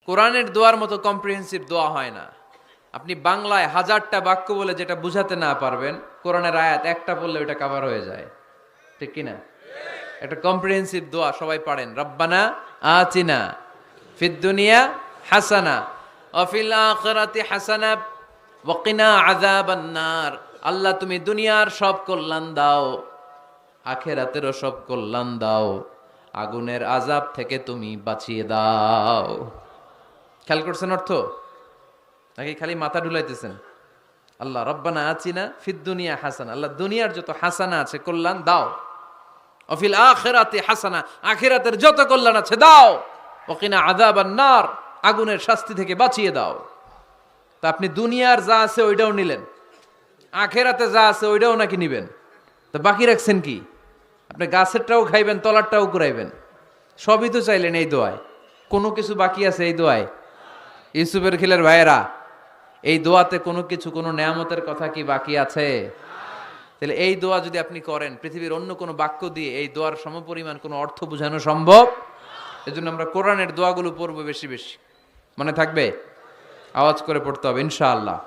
কোরআনের দোয়ার মতো কম্প্রিহেন্সিভ দোয়া হয় না। আপনি বাংলায় 1000টা বাক্য বলে যেটা বুঝাতে না পারবেন, কোরআনের আয়াত একটা বললে ওটা কভার হয়ে যায়, ঠিক কিনা? একটা কম্প্রিহেন্সিভ দোয়া সবাই পড়েন, রব্বানা আতিনা ফিদ দুনিয়া হাসানা ওয়া ফিল আখিরাতি হাসানা ওয়া কিনা আযাবান নার। আল্লাহ তুমি দুনিয়ার সব কল্যাণ দাও, আখিরাতেরও সব কল্যাণ দাও, আগুনের আযাব থেকে তুমি বাঁচিয়ে দাও। খেয়াল করছেন অর্থ, নাকি খালি মাথা ঢুলাইতেছেন? আল্লাহ রব্বানা আতিনা ফিদ দুনিয়া হাসানা, আল্লাহ দুনিয়ার যত হাসানা আছে কল্যাণ দাও, অফিল আখিরাতি হাসানা, আখিরাতের যত কল্যাণ আছে দাও, ওকিনা আযাবান নার, আগুনের শাস্তি থেকে বাঁচিয়ে দাও। তা আপনি দুনিয়ার যা আছে ওইটাও নিলেন, আখিরাতে যা আছে ওইটাও নাকি নিবেন, তো বাকি রাখছেন কি? আপনি গাছেরটাও খাইবেন, তলারটাও কুড়াইবেন, সবই তো চাইলেন এই দোয়ায়, কোনো কিছু বাকি আছে এই দোয়ায়? ইউসুফের খিলের ভাইয়েরা, এই দোয়াতে কোনো কিছু, কোনো নেয়ামতের কথা কি বাকি আছে? তাহলে এই দোয়া যদি আপনি করেন, পৃথিবীর অন্য কোনো বাক্য দিয়ে এই দোয়ার সমপরিমাণ কোনো অর্থ বোঝানো সম্ভব? এজন্য আমরা কোরআনের দোয়াগুলো পড়বো বেশি বেশি। মনে থাকবে? আওয়াজ করে পড়তে হবে ইনশাআল্লাহ।